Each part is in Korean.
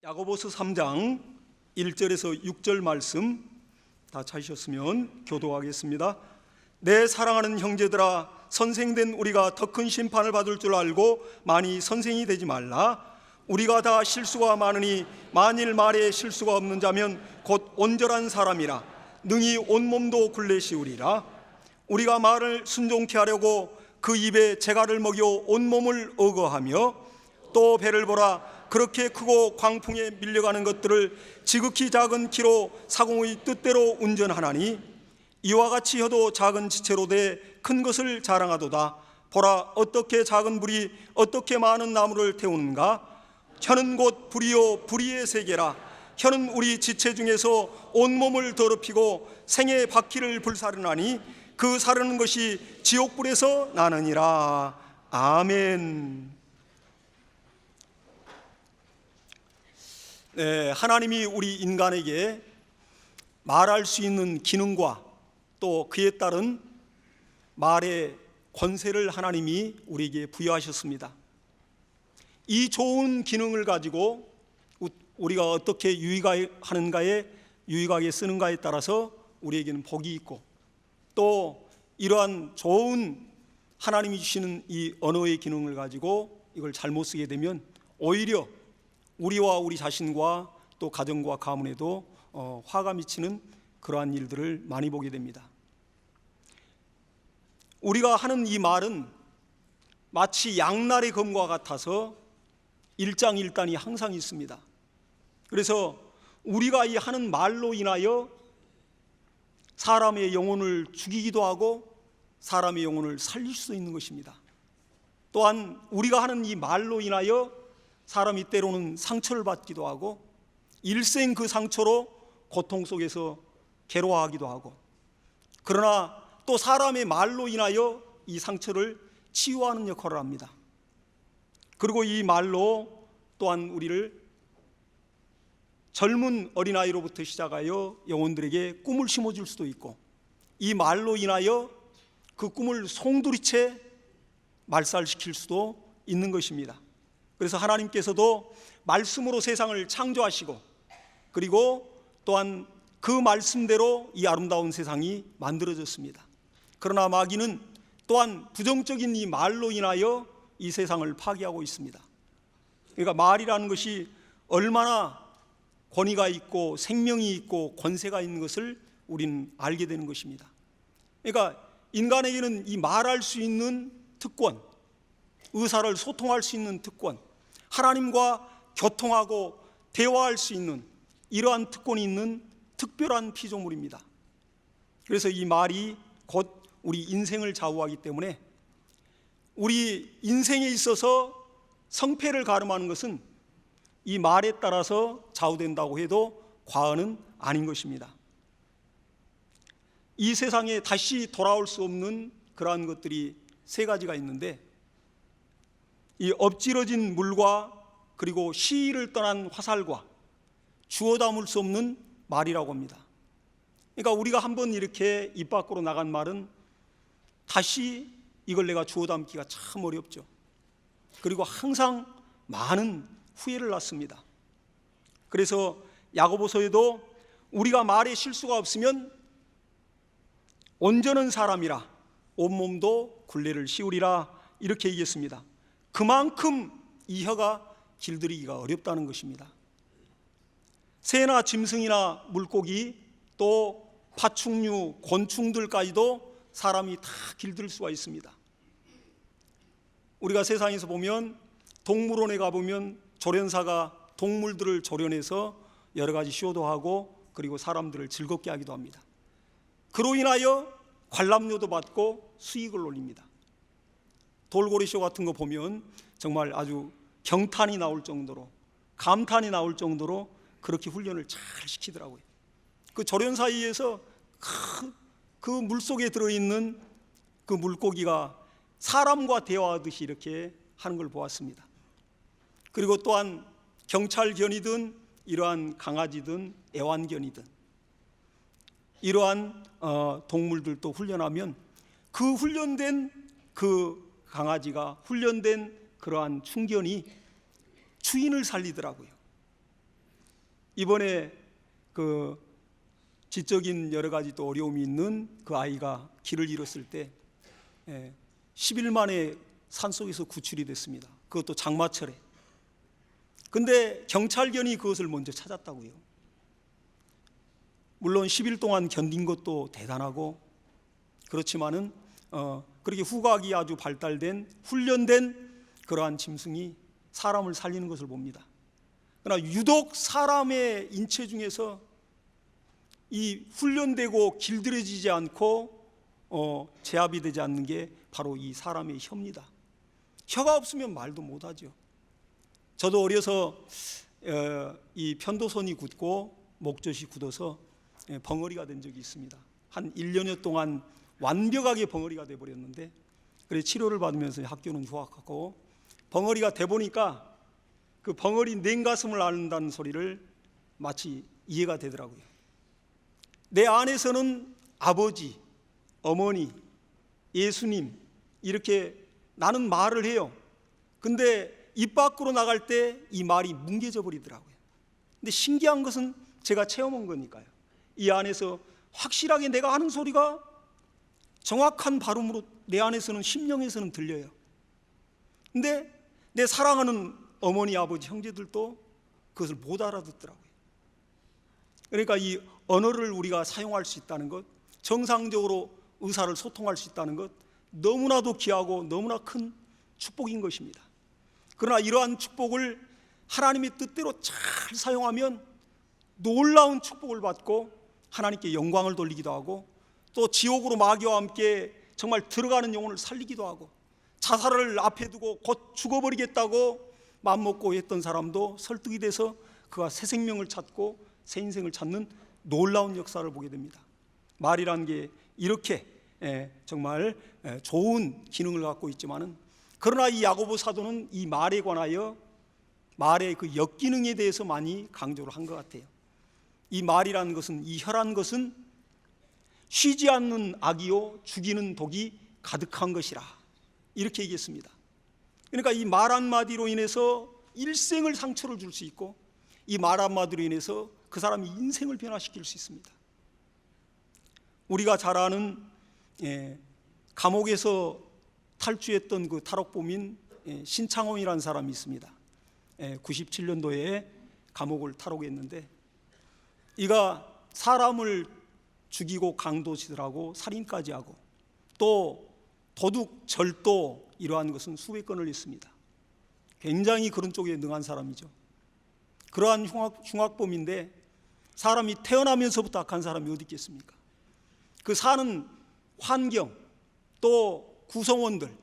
야고보서 3장 1절에서 6절 말씀 다 찾으셨으면 교도하겠습니다. 내 사랑하는 형제들아, 선생된 우리가 더 큰 심판을 받을 줄 알고 많이 선생이 되지 말라. 우리가 다 실수가 많으니 만일 말에 실수가 없는 자면 곧 온전한 사람이라 능히 온몸도 굴레 씌우리라. 우리가 말을 순종케 하려고 그 입에 재갈을 먹여 온몸을 억어하며 또 배를 보라, 그렇게 크고 광풍에 밀려가는 것들을 지극히 작은 키로 사공의 뜻대로 운전하나니 이와 같이 혀도 작은 지체로 돼 큰 것을 자랑하도다. 보라, 어떻게 작은 불이 어떻게 많은 나무를 태우는가. 혀는 곧 불이요 불의의 세계라. 혀는 우리 지체 중에서 온몸을 더럽히고 생의 바퀴를 불사르나니 그 사르는 것이 지옥불에서 나느니라. 아멘. 네, 하나님이 우리 인간에게 말할 수 있는 기능과 또 그에 따른 말의 권세를 하나님이 우리에게 부여하셨습니다. 이 좋은 기능을 가지고 우리가 어떻게 유익하게 쓰는가에 따라서 우리에게는 복이 있고, 또 이러한 좋은 하나님이 주시는 이 언어의 기능을 가지고 이걸 잘못 쓰게 되면 오히려 우리와 우리 자신과 또 가정과 가문에도 화가 미치는 그러한 일들을 많이 보게 됩니다. 우리가 하는 이 말은 마치 양날의 검과 같아서 일장일단이 항상 있습니다. 그래서 우리가 이 하는 말로 인하여 사람의 영혼을 죽이기도 하고 사람의 영혼을 살릴 수 있는 것입니다. 또한 우리가 하는 이 말로 인하여 사람이 때로는 상처를 받기도 하고 일생 그 상처로 고통 속에서 괴로워하기도 하고, 그러나 또 사람의 말로 인하여 이 상처를 치유하는 역할을 합니다. 그리고 이 말로 또한 우리를 젊은 어린아이로부터 시작하여 영혼들에게 꿈을 심어줄 수도 있고, 이 말로 인하여 그 꿈을 송두리째 말살시킬 수도 있는 것입니다. 그래서 하나님께서도 말씀으로 세상을 창조하시고, 그리고 또한 그 말씀대로 이 아름다운 세상이 만들어졌습니다. 그러나 마귀는 또한 부정적인 이 말로 인하여 이 세상을 파괴하고 있습니다. 그러니까 말이라는 것이 얼마나 권위가 있고 생명이 있고 권세가 있는 것을 우리는 알게 되는 것입니다. 그러니까 인간에게는 이 말할 수 있는 특권, 의사를 소통할 수 있는 특권, 하나님과 교통하고 대화할 수 있는 이러한 특권이 있는 특별한 피조물입니다. 그래서 이 말이 곧 우리 인생을 좌우하기 때문에 우리 인생에 있어서 성패를 가름하는 것은 이 말에 따라서 좌우된다고 해도 과언은 아닌 것입니다. 이 세상에 다시 돌아올 수 없는 그러한 것들이 세 가지가 있는데, 이 엎질러진 물과 그리고 시일을 떠난 화살과 주워 담을 수 없는 말이라고 합니다. 그러니까 우리가 한번 이렇게 입 밖으로 나간 말은 다시 이걸 내가 주워 담기가 참 어렵죠. 그리고 항상 많은 후회를 낳습니다. 그래서 야고보서에도 우리가 말에 실수가 없으면 온전한 사람이라 온몸도 굴레를 씌우리라 이렇게 얘기했습니다. 그만큼 이 혀가 길들이기가 어렵다는 것입니다. 새나 짐승이나 물고기 또 파충류, 곤충들까지도 사람이 다 길들일 수가 있습니다. 우리가 세상에서 보면 동물원에 가보면 조련사가 동물들을 조련해서 여러 가지 쇼도 하고 그리고 사람들을 즐겁게 하기도 합니다. 그로 인하여 관람료도 받고 수익을 올립니다. 돌고래쇼 같은 거 보면 정말 아주 경탄이 나올 정도로, 감탄이 나올 정도로 그렇게 훈련을 잘 시키더라고요. 그 조련사에 의해서 그 물속에 들어있는 그 물고기가 사람과 대화하듯이 이렇게 하는 걸 보았습니다. 그리고 또한 경찰견이든 이러한 강아지든 애완견이든 이러한 동물들도 훈련하면 그 훈련된 그 강아지가, 훈련된 그러한 충견이 주인을 살리더라고요. 이번에 그 지적인 여러 가지 또 어려움이 있는 그 아이가 길을 잃었을 때 10일 만에 산속에서 구출이 됐습니다. 그것도 장마철에. 근데 경찰견이 그것을 먼저 찾았다고요. 물론 10일 동안 견딘 것도 대단하고 그렇지만은 그렇게 후각이 아주 발달된 훈련된 그러한 짐승이 사람을 살리는 것을 봅니다. 그러나 유독 사람의 인체 중에서 이 훈련되고 길들여지지 않고 제압이 되지 않는 게 바로 이 사람의 혀입니다. 혀가 없으면 말도 못하죠. 저도 어려서 이 편도선이 굳고 목젖이 굳어서 벙어리가 된 적이 있습니다. 한 1년여 동안 완벽하게 벙어리가 돼버렸는데, 그래 치료를 받으면서 학교는 휴학하고 벙어리가 돼 보니까 그 벙어리 냉가슴을 앓는다는 소리를 마치 이해가 되더라고요. 내 안에서는 아버지, 어머니, 예수님 이렇게 나는 말을 해요. 근데 입 밖으로 나갈 때 이 말이 뭉개져 버리더라고요. 근데 신기한 것은 제가 체험한 거니까요. 이 안에서 확실하게 내가 하는 소리가 정확한 발음으로 내 안에서는 심령에서는 들려요. 근데 내 사랑하는 어머니, 아버지, 형제들도 그것을 못 알아듣더라고요. 그러니까 이 언어를 우리가 사용할 수 있다는 것, 정상적으로 의사를 소통할 수 있다는 것, 너무나도 귀하고 너무나 큰 축복인 것입니다. 그러나 이러한 축복을 하나님의 뜻대로 잘 사용하면 놀라운 축복을 받고 하나님께 영광을 돌리기도 하고, 또 지옥으로 마귀와 함께 정말 들어가는 영혼을 살리기도 하고, 자살을 앞에 두고 곧 죽어버리겠다고 맘먹고 했던 사람도 설득이 돼서 그가 새 생명을 찾고 새 인생을 찾는 놀라운 역사를 보게 됩니다. 말이라는 게 이렇게 정말 좋은 기능을 갖고 있지만은, 그러나 이 야고보 사도는 이 말에 관하여 말의 그 역기능에 대해서 많이 강조를 한 것 같아요. 이 말이라는 것은, 이 혀라는 것은 쉬지 않는 악이요 죽이는 독이 가득한 것이라, 이렇게 얘기했습니다. 그러니까 이 말 한마디로 인해서 일생을 상처를 줄 수 있고, 이 말 한마디로 인해서 그 사람이 인생을 변화시킬 수 있습니다. 우리가 잘 아는 감옥에서 탈주했던 그 탈옥범인 신창원이라는 사람이 있습니다. 97년도에 감옥을 탈옥했는데, 이가 사람을 죽이고 강도질하고 살인까지 하고 또 도둑, 절도 이러한 것은 수백 건을 했습니다. 굉장히 그런 쪽에 능한 사람이죠. 그러한 흉악범인데 사람이 태어나면서부터 악한 사람이 어디 있겠습니까? 그 사는 환경 또 구성원들,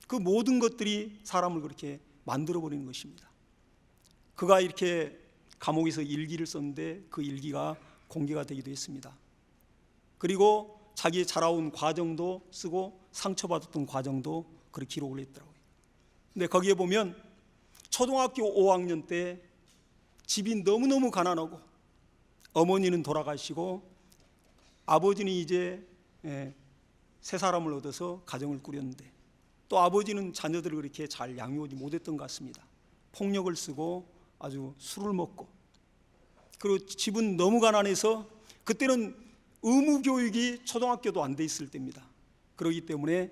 그 모든 것들이 사람을 그렇게 만들어버리는 것입니다. 그가 이렇게 감옥에서 일기를 썼는데 그 일기가 공개가 되기도 했습니다. 그리고 자기의 자라온 과정도 쓰고 상처받았던 과정도 그렇게 기록을 했더라고요. 근데 거기에 보면 초등학교 5학년 때 집이 너무너무 가난하고 어머니는 돌아가시고 아버지는 이제 세 사람을 얻어서 가정을 꾸렸는데, 또 아버지는 자녀들을 그렇게 잘 양육하지 못했던 것 같습니다. 폭력을 쓰고 아주 술을 먹고, 그리고 집은 너무 가난해서 그때는 의무교육이 초등학교도 안 돼 있을 때입니다. 그렇기 때문에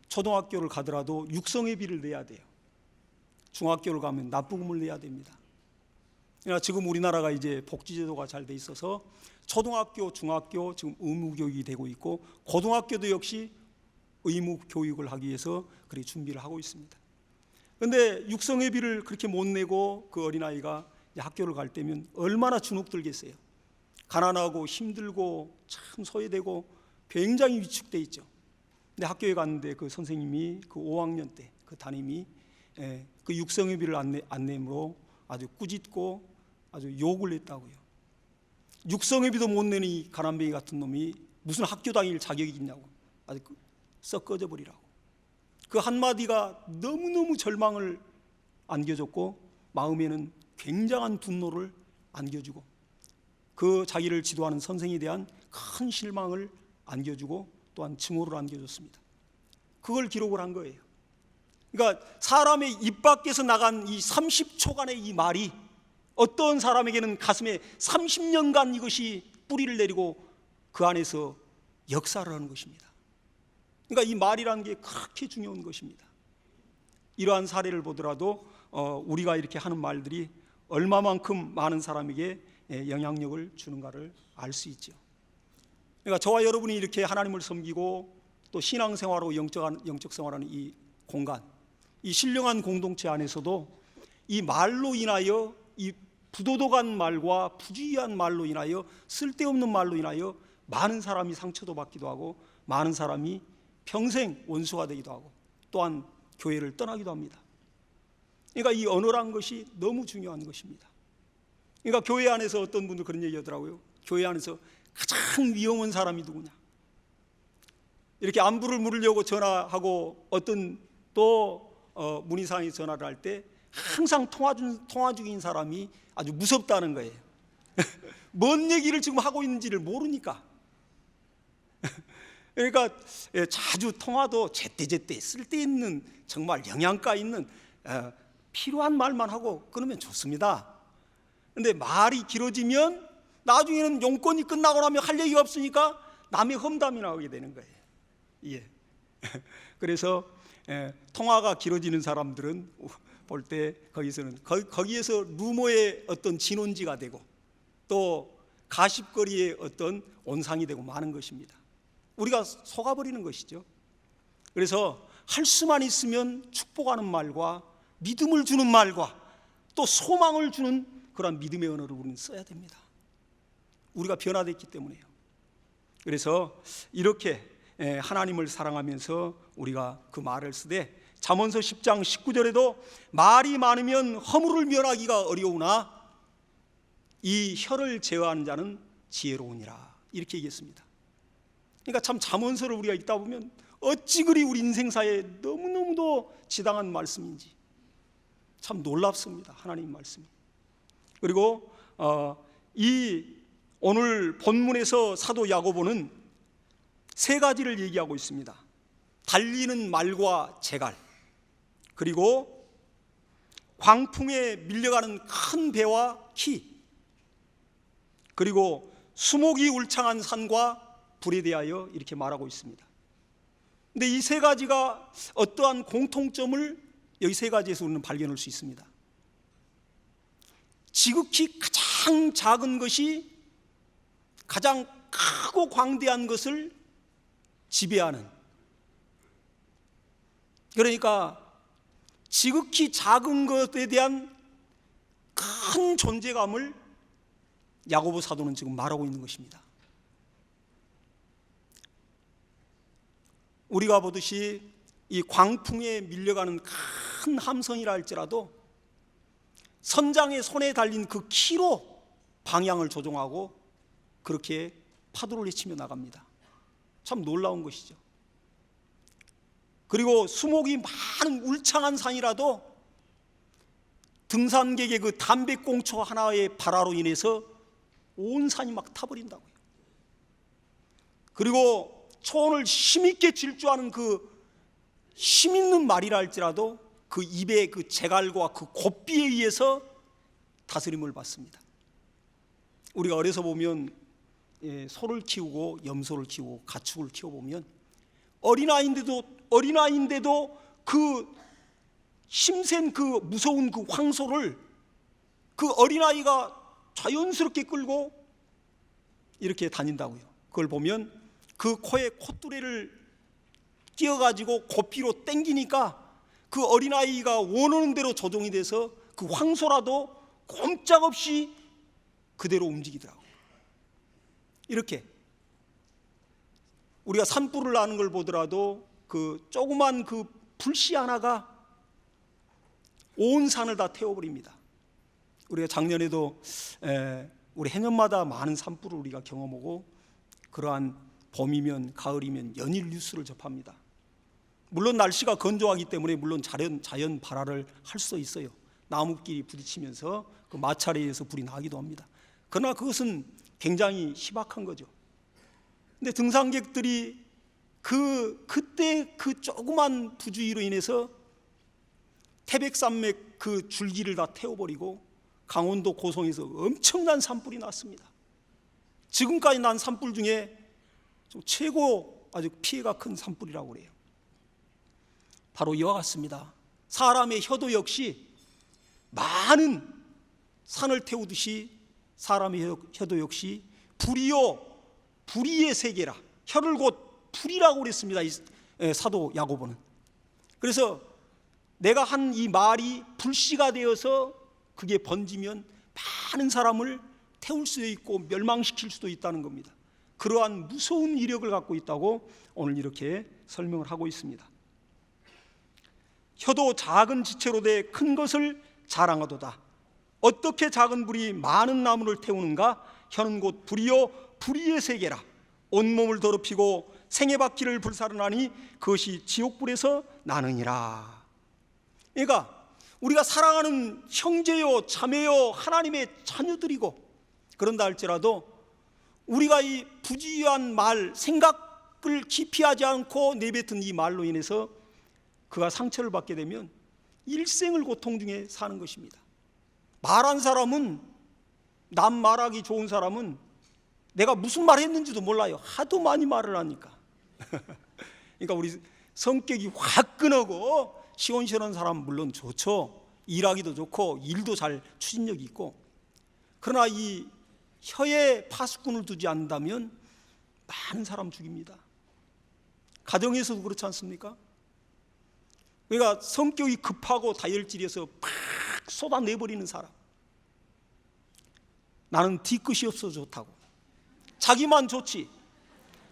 초등학교를 가더라도 육성회비를 내야 돼요. 중학교를 가면 납부금을 내야 됩니다. 그러나 지금 우리나라가 이제 복지제도가 잘 돼 있어서 초등학교, 중학교 지금 의무교육이 되고 있고, 고등학교도 역시 의무교육을 하기 위해서 그렇게 준비를 하고 있습니다. 그런데 육성회비를 그렇게 못 내고 그 어린아이가 학교를 갈 때면 얼마나 주눅들겠어요. 가난하고 힘들고 참 소외되고 굉장히 위축돼 있죠. 근데 학교에 갔는데 그 선생님이 그 5학년 때 그 담임이 그 육성회비를 안 내므로 아주 꾸짖고 아주 욕을 했다고요. 육성회비도 못 내는 이 가난뱅이 같은 놈이 무슨 학교 다닐 자격이 있냐고, 아주 썩 꺼져 버리라고. 그 한마디가 너무너무 절망을 안겨줬고, 마음에는 굉장한 분노를 안겨주고, 그 자기를 지도하는 선생에 대한 큰 실망을 안겨주고, 또한 증오를 안겨줬습니다. 그걸 기록을 한 거예요. 그러니까 사람의 입 밖에서 나간 이 30초간의 이 말이 어떤 사람에게는 가슴에 30년간 이것이 뿌리를 내리고 그 안에서 역사를 하는 것입니다. 그러니까 이 말이라는 게 그렇게 중요한 것입니다. 이러한 사례를 보더라도 우리가 이렇게 하는 말들이 얼마만큼 많은 사람에게 영향력을 주는가를 알 수 있죠. 그러니까 저와 여러분이 이렇게 하나님을 섬기고 또 신앙생활하고 영적 생활하는 이 공간, 이 신령한 공동체 안에서도 이 말로 인하여, 이 부도덕한 말과 부주의한 말로 인하여, 쓸데없는 말로 인하여 많은 사람이 상처도 받기도 하고 많은 사람이 평생 원수가 되기도 하고 또한 교회를 떠나기도 합니다. 그러니까 이 언어란 것이 너무 중요한 것입니다. 그러니까 교회 안에서 어떤 분들 그런 얘기 하더라고요. 교회 안에서 가장 위험한 사람이 누구냐, 이렇게 안부를 물으려고 전화하고 어떤 또 문의사항에 전화를 할 때 항상 통화 중인 사람이 아주 무섭다는 거예요. 뭔 얘기를 지금 하고 있는지를 모르니까. 그러니까 자주 통화도 제때제때 쓸데있는 정말 영양가 있는 필요한 말만 하고 끊으면 좋습니다. 그런데 말이 길어지면 나중에는 용건이 끝나고 나면 할 얘기가 없으니까 남의 험담이 나오게 되는 거예요. 예. 그래서 통화가 길어지는 사람들은 볼 때 거기에서 루머의 어떤 진원지가 되고 또 가십거리의 어떤 온상이 되고 마는 것입니다. 우리가 속아버리는 것이죠. 그래서 할 수만 있으면 축복하는 말과 믿음을 주는 말과 또 소망을 주는 그런 믿음의 언어를 우리는 써야 됩니다. 우리가 변화됐기 때문에요. 그래서 이렇게 하나님을 사랑하면서 우리가 그 말을 쓰되, 잠언서 10장 19절에도 말이 많으면 허물을 면하기가 어려우나 이 혀를 제어하는 자는 지혜로우니라, 이렇게 얘기했습니다. 그러니까 참 잠언서를 우리가 읽다 보면 어찌 그리 우리 인생사에 너무너무도 지당한 말씀인지 참 놀랍습니다. 하나님 말씀이. 그리고 이 오늘 본문에서 사도 야고보는 세 가지를 얘기하고 있습니다. 달리는 말과 제갈, 그리고 광풍에 밀려가는 큰 배와 키, 그리고 수목이 울창한 산과 불에 대하여 이렇게 말하고 있습니다. 그런데 이 세 가지가 어떠한 공통점을 여기 세 가지에서 우리는 발견할 수 있습니다. 지극히 가장 작은 것이 가장 크고 광대한 것을 지배하는, 그러니까 지극히 작은 것에 대한 큰 존재감을 야고보 사도는 지금 말하고 있는 것입니다. 우리가 보듯이 이 광풍에 밀려가는 큰 함선이라 할지라도 선장의 손에 달린 그 키로 방향을 조종하고 그렇게 파도를 헤치며 나갑니다. 참 놀라운 것이죠. 그리고 수목이 많은 울창한 산이라도 등산객의 그 담배꽁초 하나의 발화로 인해서 온 산이 막 타버린다고요. 그리고 초원을 힘있게 질주하는 그 힘있는 말이라 할지라도 그 입의 그 제갈과 그 고삐에 의해서 다스림을 받습니다. 우리가 어려서 보면 소를 키우고 염소를 키우고 가축을 키워보면 어린아이인데도 그 힘센 그 무서운 그 황소를 그 어린아이가 자연스럽게 끌고 이렇게 다닌다고요. 그걸 보면 그 코에 콧뚜레를 끼워가지고 고삐로 당기니까 그 어린아이가 원하는 대로 조종이 돼서 그 황소라도 꼼짝없이 그대로 움직이더라고요. 이렇게 우리가 산불을 나는 걸 보더라도 그 조그만 그 불씨 하나가 온 산을 다 태워버립니다. 우리가 작년에도 우리 해년마다 많은 산불을 우리가 경험하고 그러한 봄이면 가을이면 연일 뉴스를 접합니다. 물론 날씨가 건조하기 때문에 물론 자연 발화를 할 수 있어요. 나무끼리 부딪히면서 그 마찰에 의해서 불이 나기도 합니다. 그러나 그것은 굉장히 희박한 거죠. 근데 등산객들이 그때 그 조그만 부주의로 인해서 태백산맥 그 줄기를 다 태워버리고 강원도 고성에서 엄청난 산불이 났습니다. 지금까지 난 산불 중에 최고 아주 피해가 큰 산불이라고 그래요. 바로 이와 같습니다. 사람의 혀도 역시 많은 산을 태우듯이 사람의 혀도 역시 불이요 불의의 세계라, 혀를 곧 불이라고 그랬습니다. 사도 야고보는. 그래서 내가 한 이 말이 불씨가 되어서 그게 번지면 많은 사람을 태울 수도 있고 멸망시킬 수도 있다는 겁니다. 그러한 무서운 이력을 갖고 있다고 오늘 이렇게 설명을 하고 있습니다. 혀도 작은 지체로 돼 큰 것을 자랑하도다. 어떻게 작은 불이 많은 나무를 태우는가? 혀는 곧 불이요 불의의 세계라. 온몸을 더럽히고 생애바퀴를 불사르나니 그것이 지옥불에서 나느니라. 그러니까 우리가 사랑하는 형제요 자매요 하나님의 자녀들이고, 그런다 할지라도 우리가 이 부주의한 말, 생각을 깊이 하지 않고 내뱉은 이 말로 인해서 그가 상처를 받게 되면 일생을 고통 중에 사는 것입니다. 말한 사람은, 남 말하기 좋은 사람은 내가 무슨 말 했는지도 몰라요. 하도 많이 말을 하니까. 그러니까 우리 성격이 화끈하고 시원시원한 사람은 물론 좋죠. 일하기도 좋고 일도 잘 추진력이 있고, 그러나 이 혀에 파수꾼을 두지 않는다면 많은 사람 죽입니다. 가정에서도 그렇지 않습니까? 그러니까 성격이 급하고 다혈질이어서 팍 쏟아내버리는 사람, 나는 뒤끝이 없어서 좋다고, 자기만 좋지,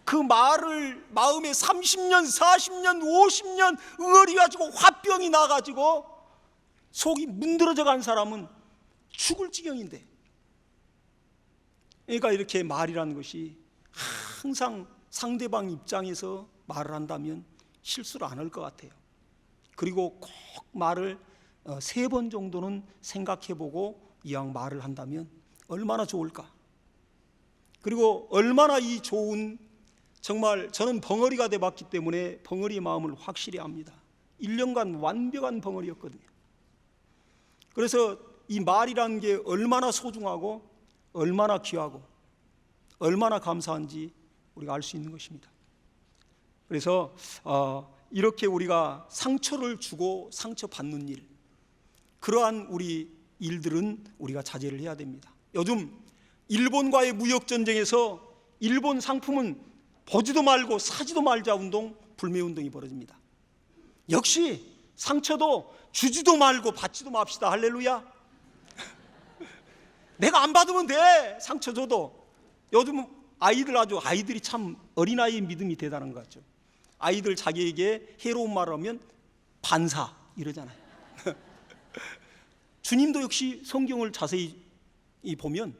그 말을 마음에 30년, 40년, 50년 응어리가지고 화병이 나가지고 속이 문드러져 간 사람은 죽을 지경인데, 그러니까 이렇게 말이라는 것이 항상 상대방 입장에서 말을 한다면 실수를 안 할 것 같아요. 그리고 꼭 말을 3번 정도는 생각해보고 이왕 말을 한다면 얼마나 좋을까. 그리고 얼마나 이 좋은, 정말 저는 벙어리가 돼봤기 때문에 벙어리의 마음을 확실히 압니다. 1년간 완벽한 벙어리였거든요. 그래서 이 말이라는 게 얼마나 소중하고 얼마나 귀하고 얼마나 감사한지 우리가 알 수 있는 것입니다. 그래서 이렇게 우리가 상처를 주고 상처받는 일, 그러한 우리 일들은 우리가 자제를 해야 됩니다. 요즘 일본과의 무역전쟁에서 일본 상품은 보지도 말고 사지도 말자 운동, 불매운동이 벌어집니다. 역시 상처도 주지도 말고 받지도 맙시다. 할렐루야. 내가 안 받으면 돼, 상처 줘도. 요즘 아이들이 참 어린아이의 믿음이 대단한 것 같죠. 아이들 자기에게 해로운 말을 하면 반사 이러잖아요. 주님도 역시 성경을 자세히 보면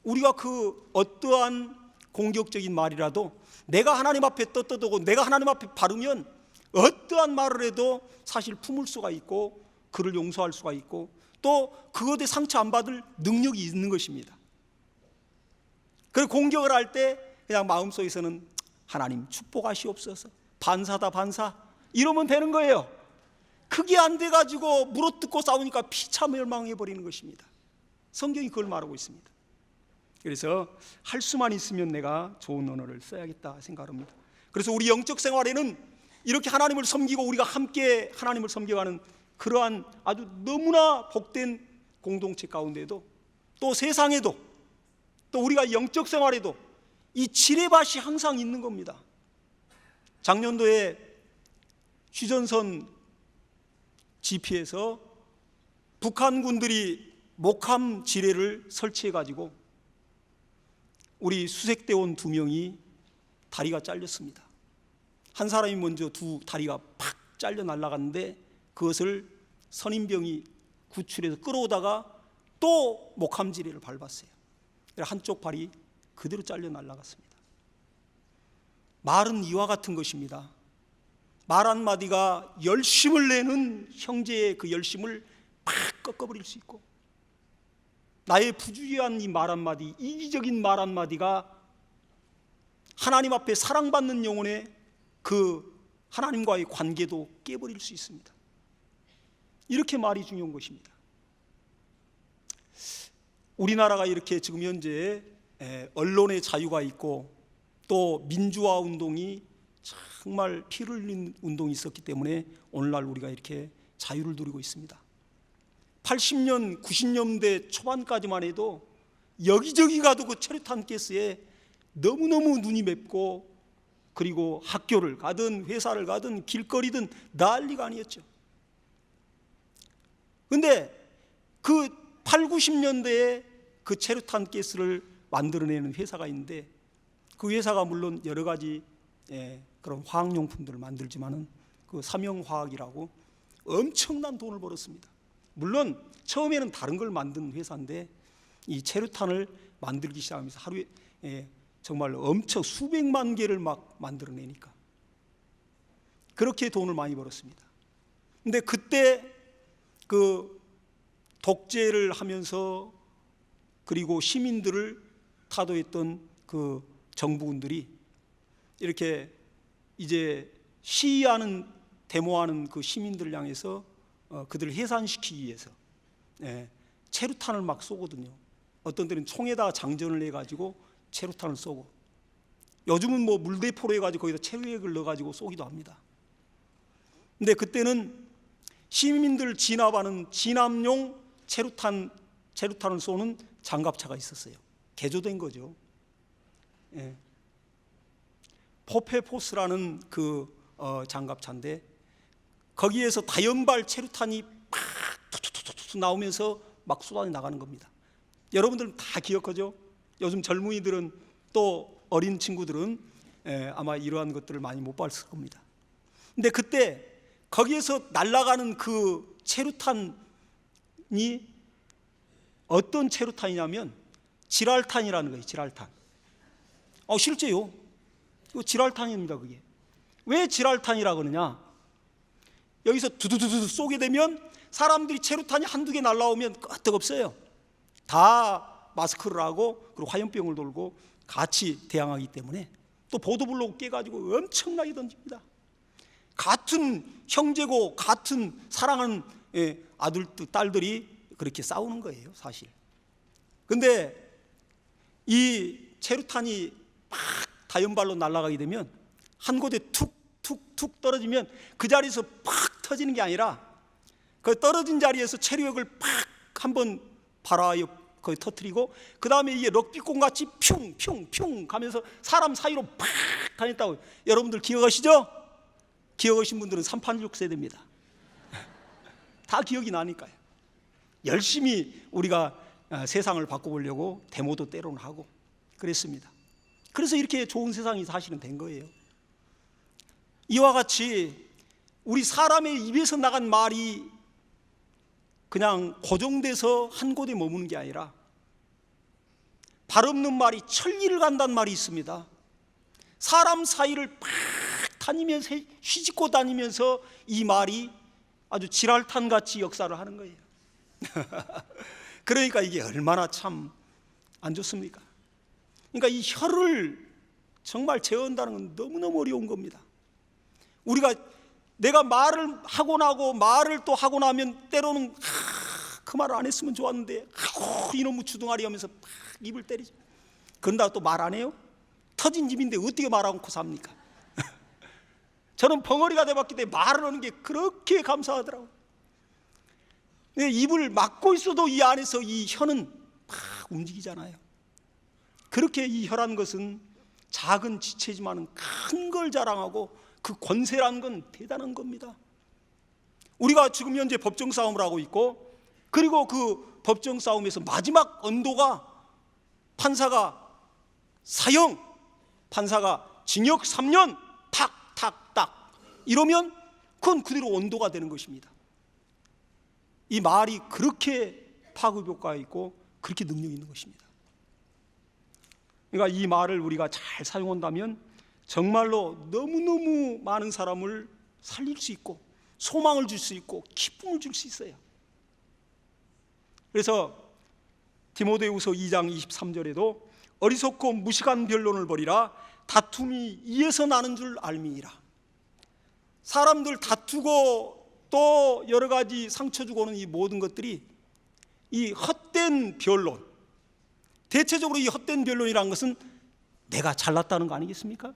우리가 그 어떠한 공격적인 말이라도 내가 하나님 앞에 떳떳하고 내가 하나님 앞에 바르면 어떠한 말을 해도 사실 품을 수가 있고 그를 용서할 수가 있고 또 그것에 상처 안 받을 능력이 있는 것입니다. 그리고 공격을 할 때 그냥 마음속에서는 하나님 축복하시옵소서, 반사다 반사, 이러면 되는 거예요. 그게 안 돼가지고 물어뜯고 싸우니까 피차 멸망해버리는 것입니다. 성경이 그걸 말하고 있습니다. 그래서 할 수만 있으면 내가 좋은 언어를 써야겠다 생각합니다. 그래서 우리 영적 생활에는 이렇게 하나님을 섬기고 우리가 함께 하나님을 섬겨가는 그러한 아주 너무나 복된 공동체 가운데도 또 세상에도 또 우리가 영적 생활에도 이 지뢰밭이 항상 있는 겁니다. 작년도에 휴전선 지피에서 북한군들이 목함 지뢰를 설치해가지고 우리 수색대원 2명이 다리가 잘렸습니다. 한 사람이 먼저 두 다리가 팍 잘려 날아갔는데 그것을 선임병이 구출해서 끌어오다가 또 목함 지뢰를 밟았어요. 한쪽 발이 그대로 잘려 날아갔습니다. 말은 이와 같은 것입니다. 말 한마디가 열심을 내는 형제의 그 열심을 팍 꺾어버릴 수 있고, 나의 부주의한 이 말 한마디, 이기적인 말 한마디가 하나님 앞에 사랑받는 영혼의 그 하나님과의 관계도 깨버릴 수 있습니다. 이렇게 말이 중요한 것입니다. 우리나라가 이렇게 지금 현재 언론의 자유가 있고 또 민주화 운동이 정말 피를 흘린 운동이 있었기 때문에 오늘날 우리가 이렇게 자유를 누리고 있습니다. 80년, 90년대 초반까지만 해도 여기저기 가도 그 체류탄 가스에 너무너무 눈이 맵고, 그리고 학교를 가든 회사를 가든 길거리든 난리가 아니었죠. 근데 그 8, 90년대에 그 체류탄 가스를 만들어내는 회사가 있는데, 그 회사가 물론 여러 가지 그런 화학용품들을 만들지만은 그 삼영화학이라고 엄청난 돈을 벌었습니다. 물론 처음에는 다른 걸 만든 회사인데 이 체류탄을 만들기 시작하면서 하루에 정말 엄청 수백만 개를 막 만들어내니까 그렇게 돈을 많이 벌었습니다. 근데 그때 그 독재를 하면서 그리고 시민들을 타도했던 그 정부군들이 이렇게 이제 시위하는, 데모하는 그 시민들을 향해서 그들을 해산시키기 위해서 체류탄을 막 쏘거든요. 어떤 때는 총에다 장전을 해가지고 체류탄을 쏘고, 요즘은 뭐 물대포로 해가지고 거기다 체류액을 넣어가지고 쏘기도 합니다. 근데 그때는 시민들 진압하는 진압용 체류탄을 쏘는 장갑차가 있었어요. 개조된 거죠. 포페포스라는 그 장갑차인데 거기에서 다연발 체류탄이 막 툭툭툭툭 나오면서 막 쏟아져 나가는 겁니다. 여러분들은 다 기억하죠? 요즘 젊은이들은 또 어린 친구들은 아마 이러한 것들을 많이 못 봤을 겁니다. 근데 그때 거기에서 날아가는 그 체류탄이 어떤 체류탄이냐면 지랄탄이라는 거예요. 지랄탄. 실제요. 이거 지랄탄입니다. 그게. 왜 지랄탄이라고 그러냐? 여기서 두두두두 쏘게 되면 사람들이 체류탄이 한두 개 날라오면 끄떡없어요. 다 마스크를 하고 그리고 화염병을 돌고 같이 대항하기 때문에, 또 보도블록 깨가지고 엄청나게 던집니다. 같은 형제고 같은 사랑하는 아들, 딸들이 그렇게 싸우는 거예요, 사실. 근데 이 체류탄이 막 다연발로 날아가게 되면 한 곳에 툭툭툭 떨어지면 그 자리에서 팍 터지는 게 아니라 그 떨어진 자리에서 체류액을 팍 한번 발화하여 거기 터뜨리고, 그 다음에 이게 럭비공 같이 퓨퓨퓨 가면서 사람 사이로 팍 다녔다고. 여러분들 기억하시죠? 기억하신 분들은 386 세대입니다. 다 기억이 나니까요. 열심히 우리가 세상을 바꿔보려고 데모도 때로는 하고 그랬습니다. 그래서 이렇게 좋은 세상이 사실은 된 거예요. 이와 같이 우리 사람의 입에서 나간 말이 그냥 고정돼서 한 곳에 머무는 게 아니라 발 없는 말이 천리를 간다는 말이 있습니다. 사람 사이를 팍 다니면서 휘짓고 다니면서 이 말이 아주 지랄탄같이 역사를 하는 거예요. 그러니까 이게 얼마나 참 안 좋습니까? 그러니까 이 혀를 정말 제어한다는 건 너무너무 어려운 겁니다. 우리가 내가 말을 하고 나고 말을 또 하고 나면 때로는 그 말을 안 했으면 좋았는데 이놈의 주둥아리 하면서 막 입을 때리죠. 그런다고 또 말 안 해요? 터진 집인데 어떻게 말 않고 삽니까? 저는 벙어리가 돼봤기 때문에 말을 하는 게 그렇게 감사하더라고요. 입을 막고 있어도 이 안에서 이 혀는 막 움직이잖아요. 그렇게 이 혀라는 것은 작은 지체지만 큰 걸 자랑하고 그 권세라는 건 대단한 겁니다. 우리가 지금 현재 법정 싸움을 하고 있고, 그리고 그 법정 싸움에서 마지막 언도가 판사가 사형, 판사가 징역 3년 탁탁탁 이러면 그건 그대로 언도가 되는 것입니다. 이 말이 그렇게 파급 효과가 있고 그렇게 능력이 있는 것입니다. 그러니까 이 말을 우리가 잘 사용한다면 정말로 너무너무 많은 사람을 살릴 수 있고 소망을 줄 수 있고 기쁨을 줄 수 있어요. 그래서 디모데후서 2장 23절에도 어리석고 무식한 변론을 벌이라 다툼이 이에서 나는 줄 알미니라. 사람들 다투고 또 여러 가지 상처 주고는 이 모든 것들이 이 헛된 변론, 대체적으로 이 헛된 변론이라는 것은 내가 잘났다는 거 아니겠습니까?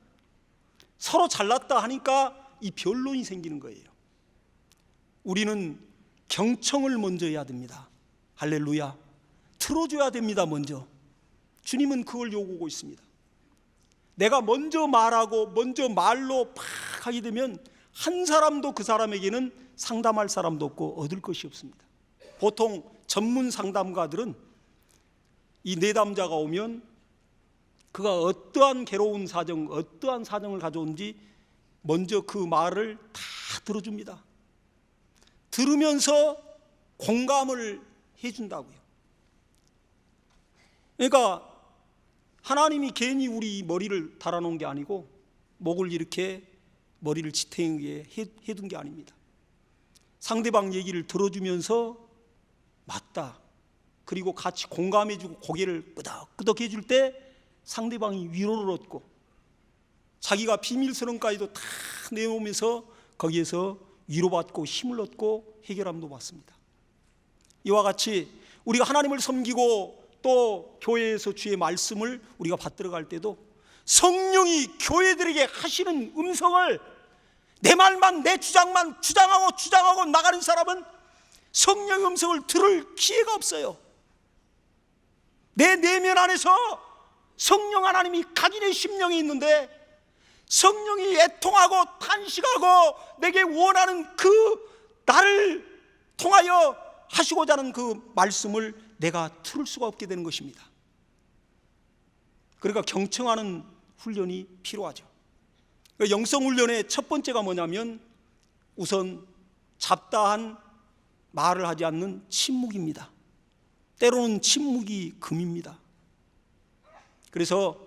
서로 잘났다 하니까 이 변론이 생기는 거예요. 우리는 경청을 먼저 해야 됩니다. 할렐루야. 틀어줘야 됩니다. 먼저. 주님은 그걸 요구하고 있습니다. 내가 먼저 말하고 먼저 말로 팍 하게 되면 한 사람도 그 사람에게는 상담할 사람도 없고 얻을 것이 없습니다. 보통 전문 상담가들은 이 내담자가 오면 그가 어떠한 괴로운 사정, 어떠한 사정을 가져온지 먼저 그 말을 다 들어줍니다. 들으면서 공감을 해준다고요. 그러니까 하나님이 괜히 우리 머리를 달아놓은 게 아니고 목을 이렇게 머리를 지탱하게 해둔 게 아닙니다. 상대방 얘기를 들어주면서 맞다, 그리고 같이 공감해주고 고개를 끄덕끄덕 해줄 때 상대방이 위로를 얻고 자기가 비밀스러움까지도 다 내놓으면서 거기에서 위로받고 힘을 얻고 해결함도 받습니다. 이와 같이 우리가 하나님을 섬기고 또 교회에서 주의 말씀을 우리가 받들어 갈 때도 성령이 교회들에게 하시는 음성을 내 말만, 내 주장만 주장하고 나가는 사람은 성령의 음성을 들을 기회가 없어요. 내 내면 안에서 성령 하나님이 각인의 심령이 있는데 성령이 애통하고 탄식하고 내게 원하는 그 나를 통하여 하시고자 하는 그 말씀을 내가 들을 수가 없게 되는 것입니다. 그러니까 경청하는 훈련이 필요하죠. 영성 훈련의 첫 번째가 뭐냐면 우선 잡다한 말을 하지 않는 침묵입니다. 때로는 침묵이 금입니다. 그래서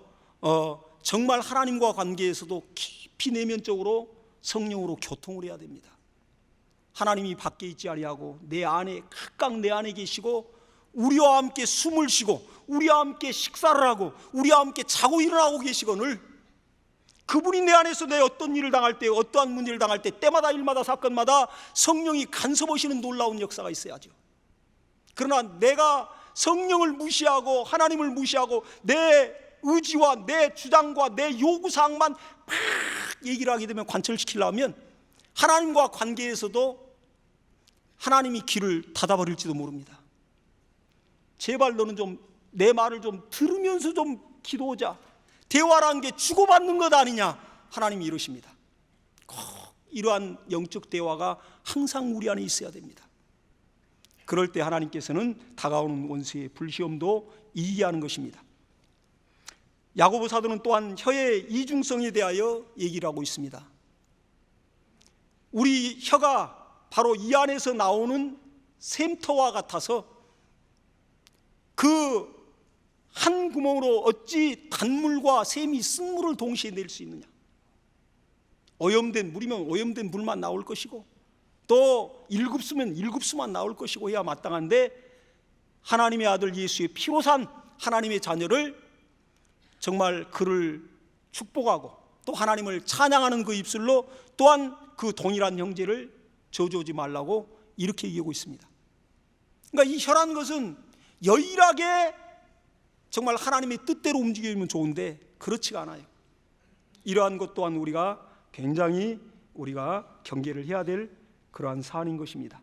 정말 하나님과 관계에서도 깊이 내면적으로 성령으로 교통을 해야 됩니다. 하나님이 밖에 있지 아니하고 내 안에, 각각 내 안에 계시고 우리와 함께 숨을 쉬고 우리와 함께 식사를 하고 우리와 함께 자고 일어나고 계시거늘 그분이 내 안에서 내 어떤 일을 당할 때, 어떠한 문제를 당할 때 때마다 일마다 사건마다 성령이 간섭하시는 놀라운 역사가 있어야죠. 그러나 내가 성령을 무시하고 하나님을 무시하고 내 의지와 내 주장과 내 요구사항만 막 얘기를 하게 되면, 관철시키려면 하나님과 관계에서도 하나님이 길을 닫아버릴지도 모릅니다. 제발 너는 좀 내 말을 좀 들으면서 좀 기도하자. 대화라는 게 주고받는 것 아니냐, 하나님이 이러십니다. 꼭 이러한 영적 대화가 항상 우리 안에 있어야 됩니다. 그럴 때 하나님께서는 다가오는 원수의 불시험도 이기게 하는 것입니다. 야고보 사도는 또한 혀의 이중성에 대하여 얘기를 하고 있습니다. 우리 혀가 바로 이 안에서 나오는 샘터와 같아서 그 한 구멍으로 어찌 단물과 샘이 쓴물을 동시에 낼 수 있느냐. 오염된 물이면 오염된 물만 나올 것이고 또 일급수면 일급수만 나올 것이고 해야 마땅한데, 하나님의 아들 예수의 피로 산 하나님의 자녀를 정말 그를 축복하고 또 하나님을 찬양하는 그 입술로 또한 그 동일한 형제를 저주하지 말라고 이렇게 얘기하고 있습니다. 그러니까 이 혀라는 것은 여일하게 정말 하나님의 뜻대로 움직이면 좋은데 그렇지가 않아요. 이러한 것 또한 우리가 굉장히 경계를 해야 될 그러한 사안인 것입니다.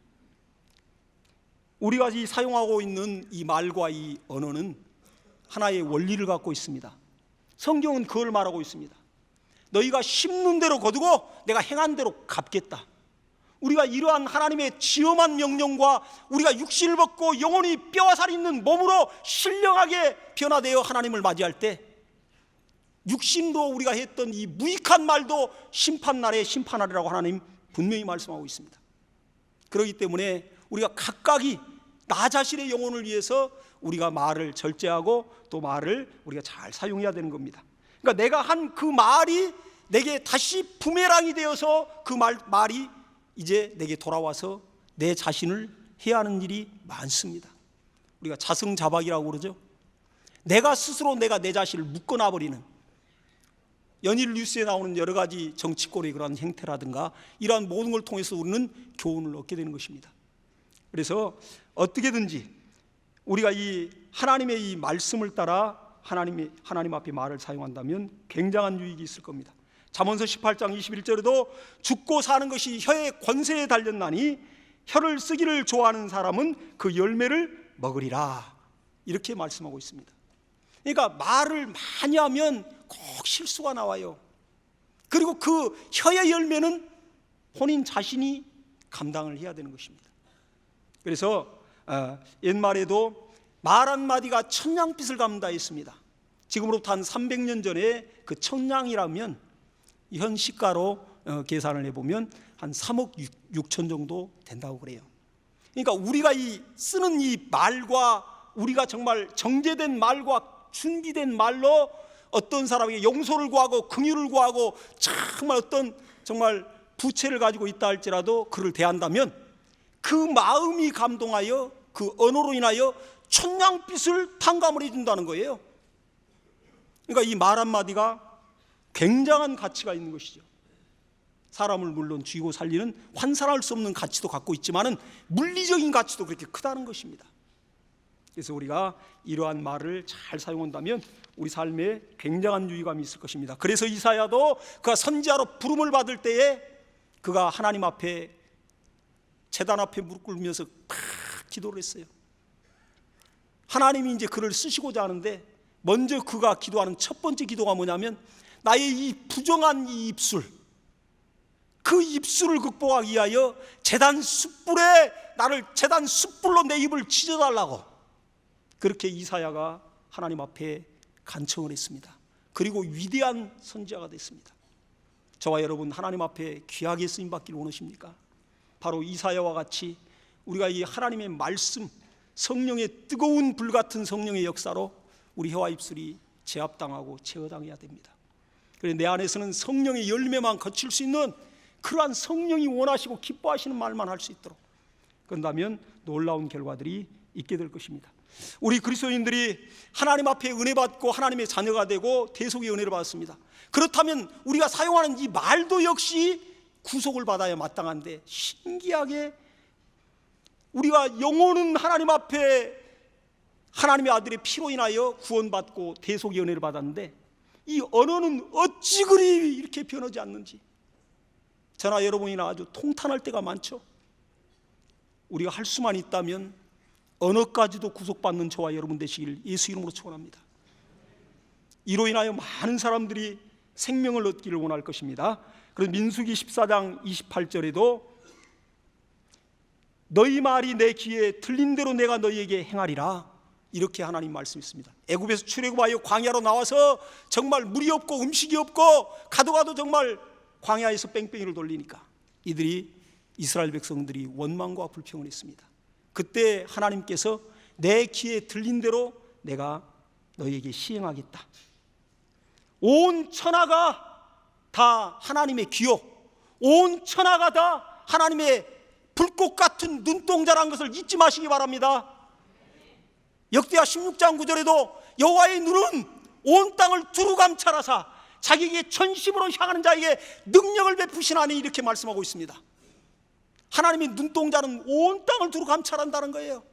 우리가 사용하고 있는 이 말과 이 언어는 하나의 원리를 갖고 있습니다. 성경은 그걸 말하고 있습니다. 너희가 심는 대로 거두고 내가 행한 대로 갚겠다. 우리가 이러한 하나님의 지엄한 명령과 우리가 육신을 벗고 영혼이 뼈와 살이 있는 몸으로 신령하게 변화되어 하나님을 맞이할 때, 육신도 우리가 했던 이 무익한 말도 심판날에 심판하리라고 하나님 분명히 말씀하고 있습니다. 그렇기 때문에 우리가 각각이 나 자신의 영혼을 위해서 우리가 말을 절제하고 또 말을 우리가 잘 사용해야 되는 겁니다. 그러니까 내가 한 그 말이 내게 다시 부메랑이 되어서 그 말이 이제 내게 돌아와서 내 자신을 해야 하는 일이 많습니다. 우리가 자승자박이라고 그러죠. 내가 스스로 내 자신을 묶어놔버리는, 연일 뉴스에 나오는 여러 가지 정치권의 그런 행태라든가 이러한 모든 걸 통해서 우리는 교훈을 얻게 되는 것입니다. 그래서 어떻게든지 우리가 이 하나님의 이 말씀을 따라 하나님 앞에 말을 사용한다면 굉장한 유익이 있을 겁니다. 잠언서 18장 21절에도 죽고 사는 것이 혀의 권세에 달렸나니 혀를 쓰기를 좋아하는 사람은 그 열매를 먹으리라, 이렇게 말씀하고 있습니다. 그러니까 말을 많이 하면 꼭 실수가 나와요. 그리고 그 혀의 열매는 본인 자신이 감당을 해야 되는 것입니다. 그래서 옛말에도 말 한마디가 천냥빚을 갚는다 했습니다. 지금으로부터 한 300년 전에 그 천냥이라면 현 시가로 계산을 해보면 한 3억 6천 정도 된다고 그래요. 그러니까 우리가 쓰는 이 말과, 우리가 정말 정제된 말과 준비된 말로 어떤 사람에게 용서를 구하고 긍휼을 구하고 정말 어떤 정말 부채를 가지고 있다 할지라도 그를 대한다면 그 마음이 감동하여 그 언어로 인하여 천냥빚을 탕감을 해준다는 거예요. 그러니까 이 말 한마디가 굉장한 가치가 있는 것이죠. 사람을 물론 쥐고 살리는 환산할 수 없는 가치도 갖고 있지만은 물리적인 가치도 그렇게 크다는 것입니다. 그래서 우리가 이러한 말을 잘 사용한다면 우리 삶에 굉장한 유의감이 있을 것입니다. 그래서 이사야도 그가 선지자로 부름을 받을 때에 그가 하나님 앞에 제단 앞에 무릎 꿇으면서 탁 기도를 했어요. 하나님이 이제 그를 쓰시고자 하는데 먼저 그가 기도하는 첫 번째 기도가 뭐냐면 나의 이 부정한 이 입술, 그 입술을 극복하기 위하여 제단 숯불에 나를 제단 숯불로 내 입을 찢어달라고 그렇게 이사야가 하나님 앞에 간청을 했습니다. 그리고 위대한 선지자가 됐습니다. 저와 여러분 하나님 앞에 귀하게 쓰임받기를 원하십니까? 바로 이사야와 같이 우리가 이 하나님의 말씀, 성령의 뜨거운 불같은 성령의 역사로 우리 혀와 입술이 제압당하고 제어당해야 됩니다. 그래서 내 안에서는 성령의 열매만 거칠 수 있는 그러한 성령이 원하시고 기뻐하시는 말만 할 수 있도록, 그런다면 놀라운 결과들이 있게 될 것입니다. 우리 그리스도인들이 하나님 앞에 은혜 받고 하나님의 자녀가 되고 대속의 은혜를 받았습니다. 그렇다면 우리가 사용하는 이 말도 역시 구속을 받아야 마땅한데, 신기하게 우리가 영혼은 하나님 앞에 하나님의 아들의 피로 인하여 구원받고 대속의 은혜를 받았는데 이 언어는 어찌 그리 이렇게 변하지 않는지 저나 여러분이나 아주 통탄할 때가 많죠. 우리가 할 수만 있다면 언어까지도 구속받는 저와 여러분 되시길 예수 이름으로 축원합니다. 이로 인하여 많은 사람들이 생명을 얻기를 원할 것입니다. 그래서 민수기 14장 28절에도 너희 말이 내 귀에 들린 대로 내가 너희에게 행하리라, 이렇게 하나님 말씀했습니다. 애굽에서 출애굽하여 광야로 나와서 정말 물이 없고 음식이 없고 가도 정말 광야에서 뺑뺑이를 돌리니까 이들이 이스라엘 백성들이 원망과 불평을 했습니다. 그때 하나님께서 내 귀에 들린 대로 내가 너희에게 시행하겠다. 온 천하가 다 하나님의 귀요, 온 천하가 다 하나님의 불꽃 같은 눈동자라는 것을 잊지 마시기 바랍니다. 역대하 16장 9절에도 여호와의 눈은 온 땅을 두루 감찰하사 자기에게 전심으로 향하는 자에게 능력을 베푸시나니, 이렇게 말씀하고 있습니다. 하나님의 눈동자는 온 땅을 두루 감찰한다는 거예요.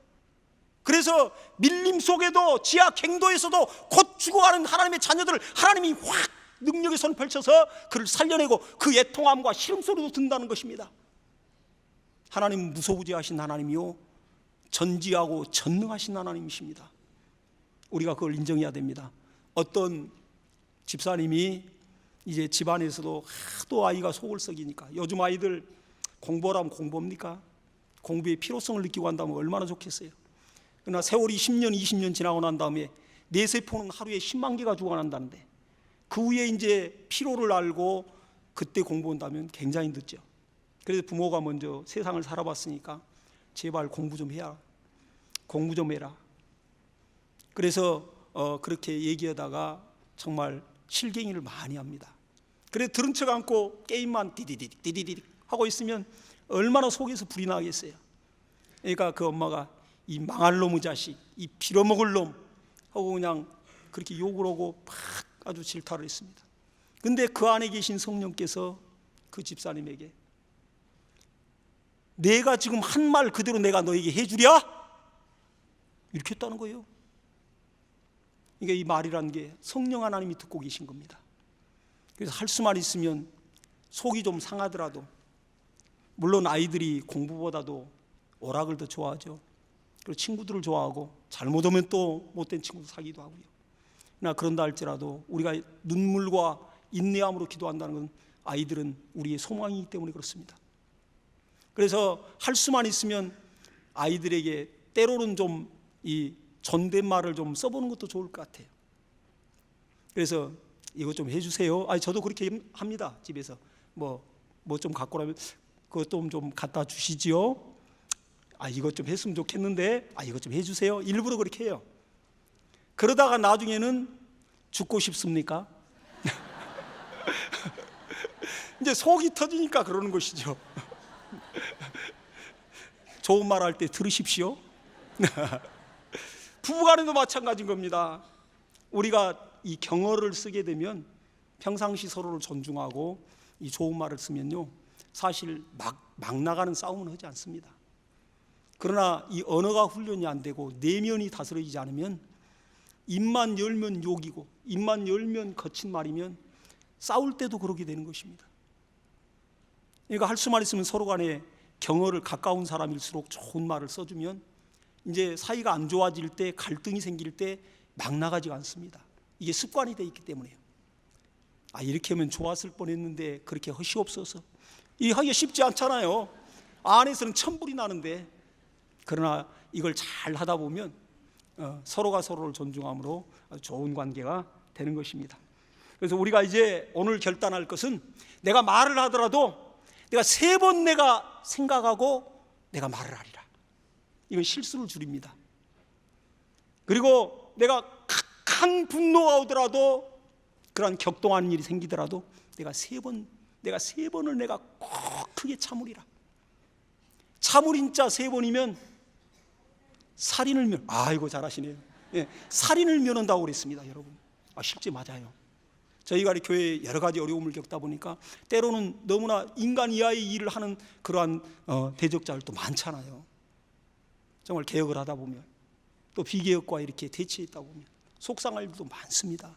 그래서 밀림 속에도 지하 갱도에서도 곧 죽어가는 하나님의 자녀들을 하나님이 확 능력의 손 펼쳐서 그를 살려내고 그 애통함과 시름소리도 든다는 것입니다. 하나님은 무소부지하신 하나님이요 전지하고 전능하신 하나님이십니다. 우리가 그걸 인정해야 됩니다. 어떤 집사님이 이제 집안에서도 하도 아이가 속을 썩이니까, 요즘 아이들 공부를 하면 공부합니까? 공부의 필요성을 느끼고 한다면 얼마나 좋겠어요. 그러나 세월이 10년 20년 지나고 난 다음에 뇌세포는 하루에 10만 개가 죽어난다는데 그 후에 이제 필요를 알고 그때 공부한다면 굉장히 늦죠. 그래서 부모가 먼저 세상을 살아봤으니까 제발 공부 좀 해라, 공부 좀 해라. 그래서 그렇게 얘기하다가 정말 실갱이를 많이 합니다. 그래서 들은 척 않고 게임만 디디딕 하고 있으면 얼마나 속에서 불이 나겠어요. 그러니까 그 엄마가 이 망할 놈의 자식, 이 빌어먹을 놈 하고 그냥 그렇게 욕을 하고 막 아주 질타를 했습니다. 근데 그 안에 계신 성령께서 그 집사님에게 내가 지금 한 말 그대로 내가 너에게 해주랴? 이렇게 했다는 거예요. 이게 이 말이라는 게 성령 하나님이 듣고 계신 겁니다. 그래서 할 수만 있으면 속이 좀 상하더라도, 물론 아이들이 공부보다도 오락을 더 좋아하죠. 그리고 친구들을 좋아하고 잘못하면 또 못된 친구도 사귀기도 하고요. 그러나 그런다 할지라도 우리가 눈물과 인내함으로 기도한다는 건 아이들은 우리의 소망이기 때문에 그렇습니다. 그래서 할 수만 있으면 아이들에게 때로는 좀 이 존댓말을 좀 써보는 것도 좋을 것 같아요. 그래서 이거 좀 해주세요. 저도 그렇게 합니다. 집에서 뭐 좀 갖고 오라면 그것 좀 갖다 주시지요. 이것 좀 했으면 좋겠는데 이것 좀 해주세요. 일부러 그렇게 해요. 그러다가 나중에는 죽고 싶습니까? 이제 속이 터지니까 그러는 것이죠. 좋은 말 할 때 들으십시오. 부부간에도 마찬가지인 겁니다. 우리가 이 경어를 쓰게 되면 평상시 서로를 존중하고 이 좋은 말을 쓰면요, 사실 막 나가는 싸움은 하지 않습니다. 그러나 이 언어가 훈련이 안 되고 내면이 다스려지지 않으면 입만 열면 욕이고 입만 열면 거친 말이면 싸울 때도 그러게 되는 것입니다. 그러니까 할 수만 있으면 서로 간에 경어를 가까운 사람일수록 좋은 말을 써주면 이제 사이가 안 좋아질 때, 갈등이 생길 때 막 나가지가 않습니다. 이게 습관이 되어 있기 때문에요. 이렇게 하면 좋았을 뻔했는데 그렇게 허시옵소서. 이 하기가 쉽지 않잖아요. 안에서는 천불이 나는데. 그러나 이걸 잘 하다 보면 서로가 서로를 존중함으로 아주 좋은 관계가 되는 것입니다. 그래서 우리가 이제 오늘 결단할 것은, 내가 말을 하더라도 내가 3번 내가 생각하고 내가 말을 하리라. 이건 실수를 줄입니다. 그리고 내가 극한 분노가 오더라도, 그러한 격동하는 일이 생기더라도 내가 3번을 내가 꼭 크게 참으리라. 참으린 자 3번이면 살인을 이거 잘하시네요. 살인을 면한다고 그랬습니다, 여러분. 실제 맞아요. 저희가 교회에 여러 가지 어려움을 겪다 보니까 때로는 너무나 인간 이하의 일을 하는 그러한 대적자들도 많잖아요. 정말 개혁을 하다 보면, 또 비개혁과 이렇게 대치했다 보면 속상할 일도 많습니다.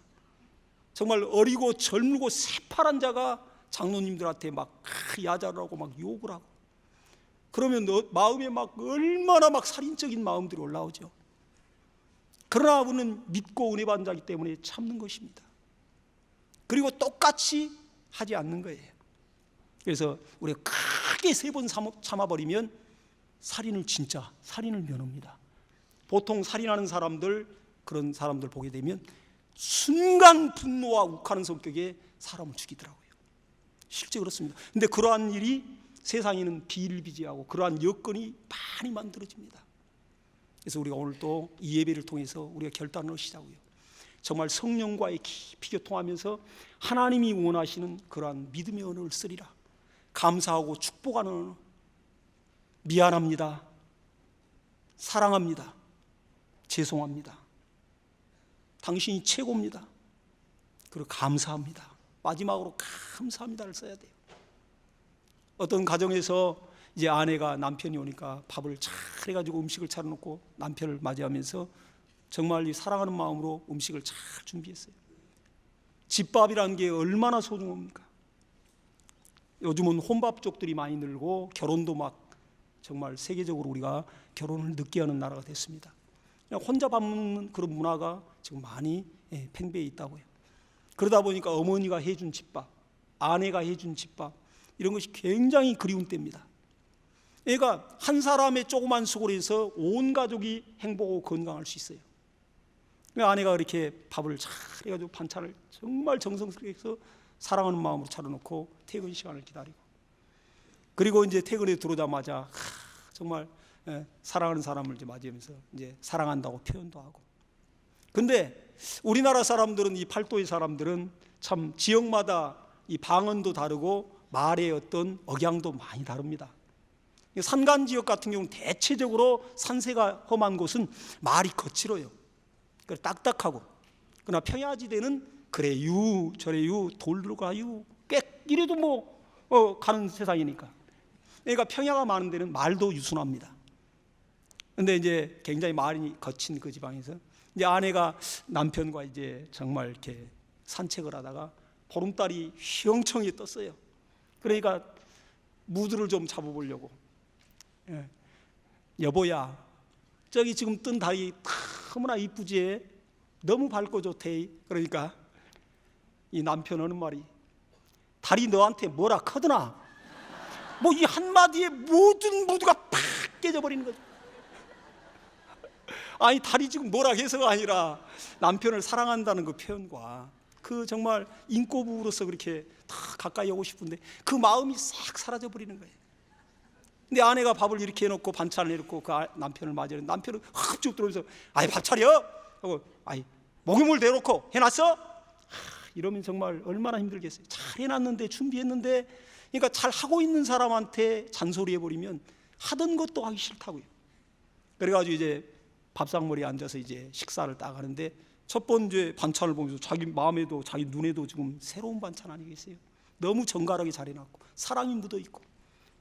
정말 어리고 젊고 새파란 자가 장로님들한테 막 야자를 하고 막 욕을 하고, 그러면 마음에 막 얼마나 막 살인적인 마음들이 올라오죠. 그러나 우리는 믿고 은혜 받은 자이기 때문에 참는 것입니다. 그리고 똑같이 하지 않는 거예요. 그래서 우리가 크게 3번 참아버리면 살인을 면합니다. 보통 살인하는 사람들, 그런 사람들 보게 되면 순간 분노와 욱하는 성격의 사람을 죽이더라고요. 실제 그렇습니다. 근데 그러한 일이 세상에는 비일비재하고 그러한 여건이 많이 만들어집니다. 그래서 우리가 오늘 또 이 예배를 통해서 우리가 결단을 하시자고요. 정말 성령과의 깊이 교통하면서 하나님이 원하시는 그러한 믿음의 언어를 쓰리라. 감사하고 축복하는 언어. 미안합니다. 사랑합니다. 죄송합니다. 당신이 최고입니다. 그리고 감사합니다. 마지막으로 감사합니다를 써야 돼요. 어떤 가정에서 이제 아내가 남편이 오니까 밥을 잘 해가지고 음식을 차려놓고 남편을 맞이하면서 정말 이 사랑하는 마음으로 음식을 잘 준비했어요. 집밥이라는 게 얼마나 소중합니까? 요즘은 혼밥족들이 많이 늘고 결혼도 막 정말 세계적으로 우리가 결혼을 늦게 하는 나라가 됐습니다. 그냥 혼자 밥 먹는 그런 문화가 지금 많이 팽배해 있다고요. 그러다 보니까 어머니가 해준 집밥, 아내가 해준 집밥, 이런 것이 굉장히 그리운 때입니다. 그러니까 한 사람의 조그만 수고로해서 온 가족이 행복하고 건강할 수 있어요. 아내가 이렇게 밥을 잘 해가지고 반찬을 정말 정성스럽게 해서 사랑하는 마음으로 차려놓고 퇴근 시간을 기다리고, 그리고 이제 퇴근에 들어오자마자 정말 사랑하는 사람을 이제 맞이하면서 이제 사랑한다고 표현도 하고. 근데 우리나라 사람들은, 이 팔도의 사람들은 참 지역마다 이 방언도 다르고 말의 어떤 억양도 많이 다릅니다. 산간 지역 같은 경우는 대체적으로 산세가 험한 곳은 말이 거칠어요. 딱딱하고. 그러나 평야지대는 그래유 저래유 돌로 가유 꽥 이래도 가는 세상이니까. 그러니까 평야가 많은 데는 말도 유순합니다. 근데 이제 굉장히 말이 거친 그 지방에서 이제 아내가 남편과 이제 정말 이렇게 산책을 하다가 보름달이 휘영청이 떴어요. 그러니까 무드를 좀 잡아보려고, 여보야, 저기 지금 뜬 달이 너무나 이쁘지? 너무 밝고 좋대. 그러니까 이 남편 하는 말이, 달이 너한테 뭐라 커드나? 뭐 이 한마디에 모든 무드가 팍 깨져버리는 거죠. 아니, 달이 지금 뭐라 해서가 아니라 남편을 사랑한다는 그 표현과 그 정말 인꼬부로서 그렇게 다 가까이 오고 싶은데 그 마음이 싹 사라져 버리는 거예요. 근데 아내가 밥을 이렇게 해놓고 반찬을 해놓고 그 남편을 맞이하는, 남편은 흡쭉 들어오면서 아이 밥 차려 하고, 아이 목욕물 대놓고 해놨어? 이러면 정말 얼마나 힘들겠어요. 잘 해놨는데, 준비했는데. 그러니까 잘 하고 있는 사람한테 잔소리해버리면 하던 것도 하기 싫다고요. 그래가지고 이제 밥상머리에 앉아서 이제 식사를 딱 하는데 첫 번째 반찬을 보면서 자기 마음에도 자기 눈에도 지금 새로운 반찬 아니겠어요? 너무 정갈하게 잘 해놨고 사랑이 묻어있고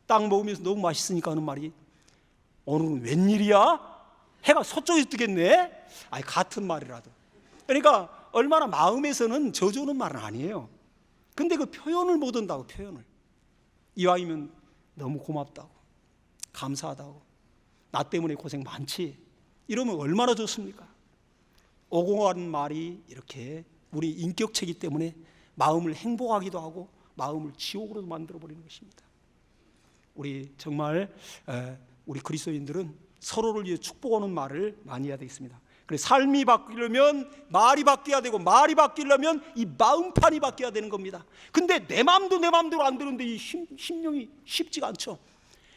딱 먹으면서 너무 맛있으니까 하는 말이, 오늘은 웬일이야? 해가 서쪽에서 뜨겠네? 아니, 같은 말이라도. 그러니까 얼마나 마음에서는 저주는 말은 아니에요. 근데 그 표현을 못 한다고, 표현을. 이왕이면 너무 고맙다고, 감사하다고, 나 때문에 고생 많지, 이러면 얼마나 좋습니까? 오고가는 말이 이렇게 우리 인격체이기 때문에 마음을 행복하기도 하고 마음을 지옥으로 만들어버리는 것입니다. 우리 정말 우리 그리스도인들은 서로를 위해 축복하는 말을 많이 해야 되겠습니다. 그래서 삶이 바뀌려면 말이 바뀌어야 되고, 말이 바뀌려면 이 마음판이 바뀌어야 되는 겁니다. 근데 내 마음도 내 마음대로 안 되는데 이 심령이 쉽지가 않죠.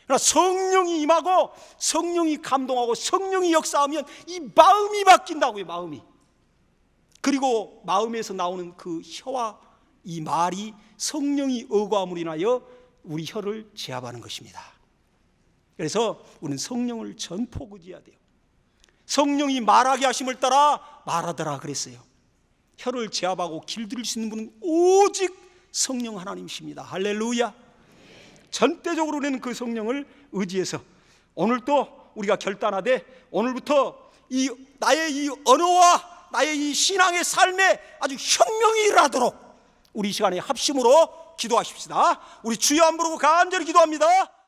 그러나 성령이 임하고 성령이 감동하고 성령이 역사하면 이 마음이 바뀐다고요, 마음이. 그리고 마음에서 나오는 그 혀와 이 말이 성령이 의거함으로 인하여 우리 혀를 제압하는 것입니다. 그래서 우리는 성령을 전포그지해야 돼요. 성령이 말하게 하심을 따라 말하더라 그랬어요. 혀를 제압하고 길들일 수 있는 분은 오직 성령 하나님이십니다. 할렐루야. 전대적으로 우리는 그 성령을 의지해서 오늘도 우리가 결단하되, 오늘부터 이 나의 이 언어와 나의 이 신앙의 삶에 아주 혁명이 일어나도록 우리 시간에 합심으로 기도하십시다. 우리 주여 한 부르고 간절히 기도합니다.